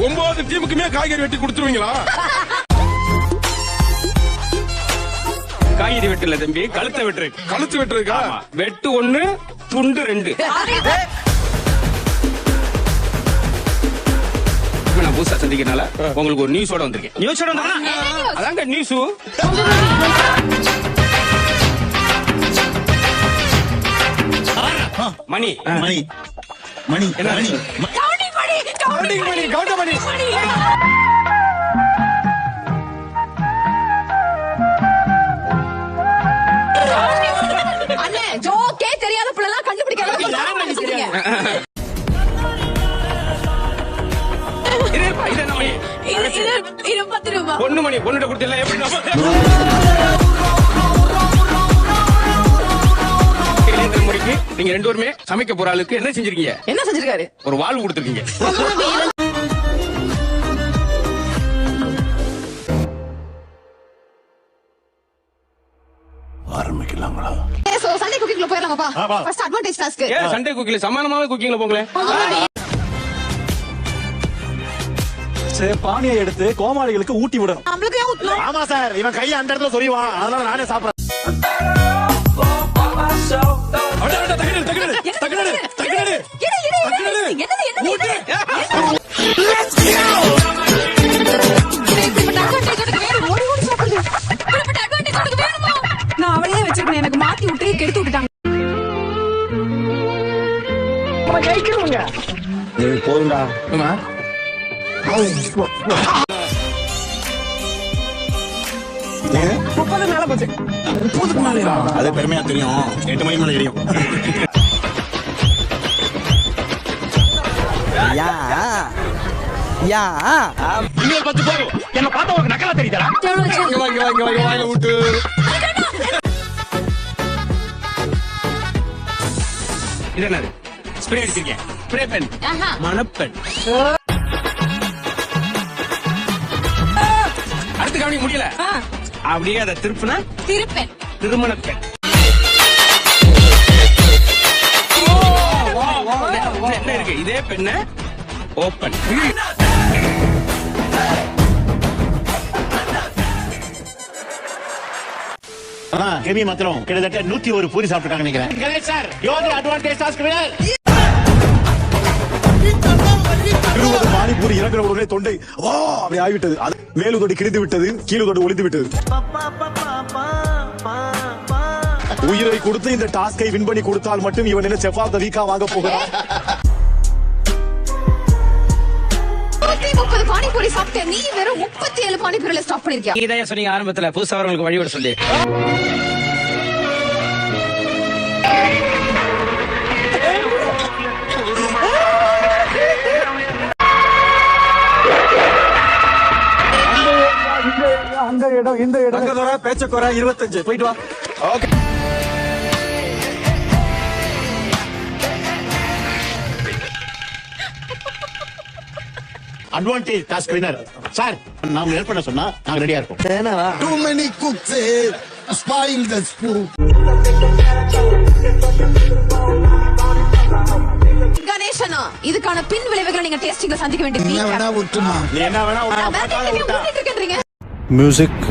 9 டீமுக்குமே காய்கறி வெட்டி கொடுத்துருவீங்களா? காய்கறி வெட்டல தம்பி, கழுத்தை வெட்டுரு. கழுத்து வெட்டுறதுக்கா? வெட்டு 1 துண்டு 2. நான் புதுசா சந்திக்கிறனால உங்களுக்கு ஒரு நியூஸோட வந்திருக்கேன். நியூஸோட அதாங்க நியூஸ். மணி மணி மணி என்ன கவுண்டமணி அண்ணே ஜோக்கே தெரியாத பிள்ளைலாம் கண்டுபிடிக்க பொண்ணு மணி பொண்ணுட கொடுத்தல எப்படி மணிக்கு நீங்க 2 பேருமே சமைக்க போற ஆளுக்கு என்ன செஞ்சிருக்கீங்க? என்ன செஞ்சிருக்காரு? ஒரு வாழ்வு கொடுத்துருக்கீங்க. ஆரம்பிக்கலாங்களா? சண்டே குக்கிங்ல போயிடலாமாப்பா? First advantage task. சண்டே குக்கிங்ல சமானமாவே குக்கிங்ல போங்களே. பானியை எடுத்து கோமாளிகளுக்கு ஊட்டி விடணும். நம்மளுக்கு ஊட்டணும். ஆமா சார், இவன் கையை அந்த இடத்துல சொறிவான், அதனால நானே சாப்பிடுறேன். நான் அவளையே வச்சிருக்கேன், எனக்கு மாத்தி விட்டு கெடுத்து விட்டுட்டாங்க. போதும்டா. அது பெருமையா தெரியும். 8 மணி மேல தெரியும். இன்னொரு 10 போதும். என்ன பார்த்தா உங்களுக்கு நக்கலா தெரியுதா? வாயில விட்டு இது என்னது? ஸ்ப்ரே அடிச்சிருக்கேன். ஸ்ப்ரே பென், மணப்பெண். அடுத்து கவனிக்க முடியல. அப்படியே அதை திருப்பினா திருப்பேன். திருமண பெண். என்ன இருக்கு? இதே பெண்ண ஓப்பன். கெமி மாத்திரம் கிட்டத்தட்ட 101 பூரி சாப்பிட்டுருக்காங்க நினைக்கிறேன். கணேஷ் சார், யோகி அட்வான்டேஜ் டாஸ்க் வினர். 20 பானிபூரி இறங்குற உடனே தொண்டை அப்படி ஆகிவிட்டது. மேலு தொடி கிழிந்து விட்டது, கீழு தொடி ஒளிந்து விட்டது. உயிரை கொடுத்து இந்த டாஸ்கை வின் பண்ணி கொடுத்தால் மட்டும் இவன் என்ன செஃப் ஆஃப் தி வீக்கா வாங்க போகிறான். 30 பானிபூரி சாப்பிட்ட நீ வெறும் 37 பானிபூரில ஸ்டாப் பண்ணிருக்கியா? இதையா சொன்னீங்க ஆரம்பத்துல புதுசா வரவங்களுக்கு வழிவிட சொல்லி. இந்த இடம் பேச்சக்குறை 25 போயிட்டு வா. ஓகே. அட்வான்டேஜ் டாஸ்க் வினர் சார், நாம ஹெல்ப் பண்ண சொன்னா நாங்க ரெடியா இருக்கோம். Too many cooks spoil the spoon. கணேசனா, இதுக்கான பின் விளைவுகளை நீங்க டேஸ்டிங்ல சந்திக்க வேண்டியது. நீ வேணா விட்டுமா? நீ என்ன வேணா இருக்கீங்க. மியூசிக்.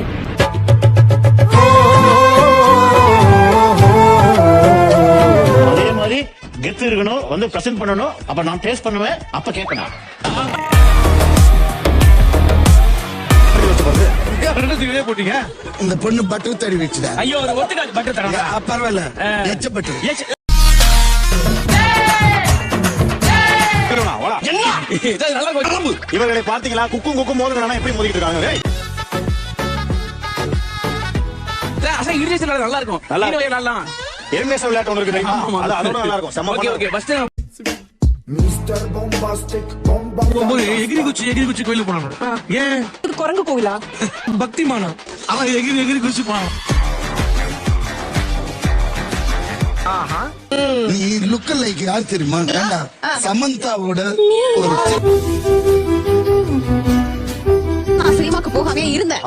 அதே மாதிரி கெத்து இருக்கணும், வந்து பிரசன்ட் பண்ணணும். அப்ப நான் டேஸ்ட் பண்ணுவேன், அப்ப கேட்கணும். போட்டீங்க. இந்த பொண்ணு பட்டர் தடவி வச்சுடா. ஐயோ, ஒரு ஒட்டுக்காது பட்டர் தரங்க. பரவாயில்ல, எச்ச பட்டர். இவர்களை பார்த்தீங்களா? குக்கும் மோதுனா எப்படி மோதிட்டு இருக்காங்க? நல்லா இருக்கும். நல்லா எலிமினேஷன் விளையாட்டு ஒன்று இருக்கு, அது அதோட நல்லா இருக்கும். செம்ம okay okay. First Mr. Bombastic எகிரி குச்சி கோயிலுக்கு போனாங்க. ஏன் குரங்கு கோவிலா? பக்திமானா அவன் எகிரி குச்சி போனான். நீ லுக் லைக் யார் தெரியுமா? சமந்தாவோட ஒரு நான் சினிமாக்கு போகாமே இருந்தேன்.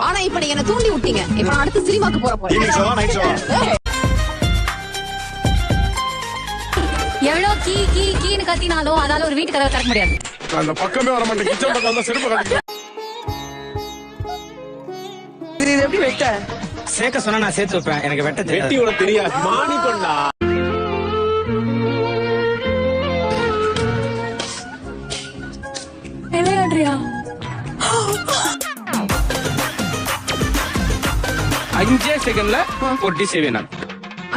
ஆனா இப்ப நீங்க என்ன தூண்டி விட்டீங்க. இப்ப நான் அடுத்து சினிமாக்கு போறேன். எவ்வளவு கீ கீ கீன்னு கத்தினாலும் அதால ஒரு வீட்டு கதவை திறக்க முடியாது. அந்த பக்கமே வர மாட்டேன் கிச்சன் பக்கம் வந்தா செருப்பு கட்டிக்கிறேன். இது எப்படி வெட்ட? சேர்க்க சொன்னா நான் சேர்த்து வைப்பேன். எனக்கு வெட்ட தெரியாது. வெட்டியோட தெரியாது மாணிக்கொண்டா. விளையாடுறியா? 5 செகண்ட்ல ஒரு டிஷ் செய்வேன் நான்.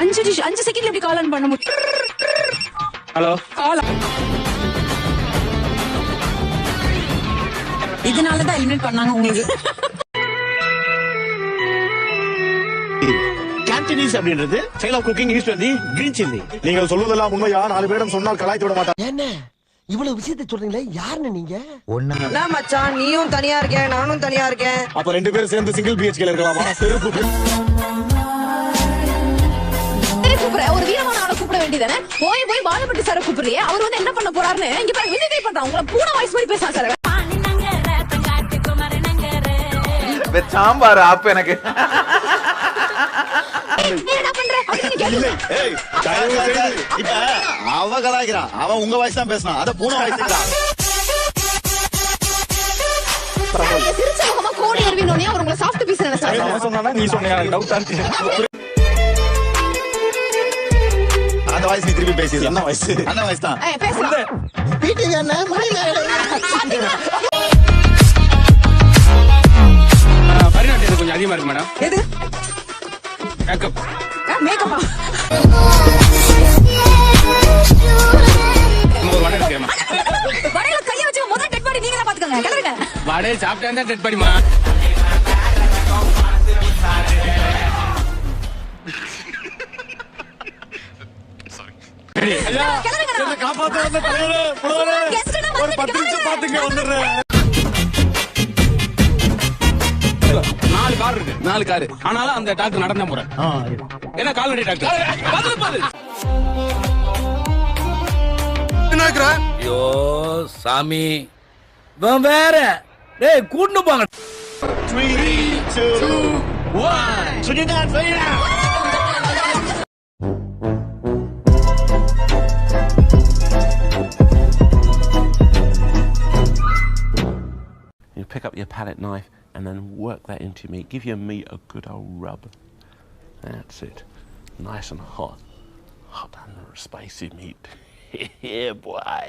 5 செகண்ட்ல எப்படி கால் ஆன் பண்ண முடியும்? ஹலோ, இதனாலதான் எலிமினேட் பண்ணாங்க உங்களுக்கு. கேன்டனீஸ் அப்படின்றது ஸ்டைல் ஆஃப் குக்கிங் யூஸ் பண்ணி கிரீன் சில்லி. நீங்கள் சொல்வதெல்லாம் உண்மையா? 4 பேரும் சொன்னால் கலாய்த்து விட மாட்டாங்க. என்ன இவ்வளவு விஷயத்தை சொல்றீங்களே, யாருன்னு நீங்க? என்ன மச்சான், நீயும் தனியா இருக்கேன், நானும் தனியா இருக்கேன். அப்ப 2 பேரும் சேர்ந்து சிங்கிள் பிஹெச்கேல இருக்கலாமா? செருப்பு கூப்பிடுற ஒரு வீரமான ஆளை கூப்பிட வேண்டியதானே? போய் பாலப்பட்டி சார கூப்பிடுறியே, அவர் வந்து என்ன பண்ண போறாருன்னு இங்க பாருங்க. விஜய் பண்றான், உங்களை பூனை வாய்ஸ் மாதிரி பேசுறான் சார். சாம்பார் ஆப்பு எனக்கு. என்ன பண்ற அப்படின்னு கேளுங்க. ஏய், தயவு செய்து. இப்ப அவ கலாய்க்கிறான், அவன் உங்க வாய்ஸ் தான் பேசினான், அத பூனை வாய்ஸ் தான். சிரிச்ச முகமா கோடி அறிவினோனே அவர் உங்களை சாஃப்ட் பீஸ் நினைச்சாரு. அவன் சொன்னானா நீ சொன்னியா? டவுட்டா இருக்கு. அந்த வாய்ஸ் நீ திருப்பி பேசி. என்ன வயசு? அந்த வாய்ஸ் தான். பேசலாம். பரிணாமம் கொஞ்சம் அதிகமா இருக்கு மேடம். எது? மேக்கப். மேக்கப்பா? ஒரு வடை இருக்கேம்மா. வடையில கைய வச்சு முதல் டெட் பாடி நீங்க தான் பாத்துக்கங்க. கிளறுங்க. வடையை சாப்பிட்டா தான் டெட் படிமா. கிளறுங்க. காப்பாத்த வந்த தலைவரே, புலவரே, ஒரு 10 நிமிஷம் பாத்துங்க வந்துடுறேன். 4 கார் இருக்கு, 4 கார். ஆனாலும் அந்த டாக்டர் நடந்தா போறேன். என்ன கால்நடை டாக்டர் பாது. ஐயோ சாமி, இவன் வேற. டேய் கூட்டு போங்க. 3, 2, 1. சுனிதான் You pick up your palette knife and then work that into your meat. Give your meat a good old rub. That's it. Nice and hot. Hot and spicy meat. Yeah, boy.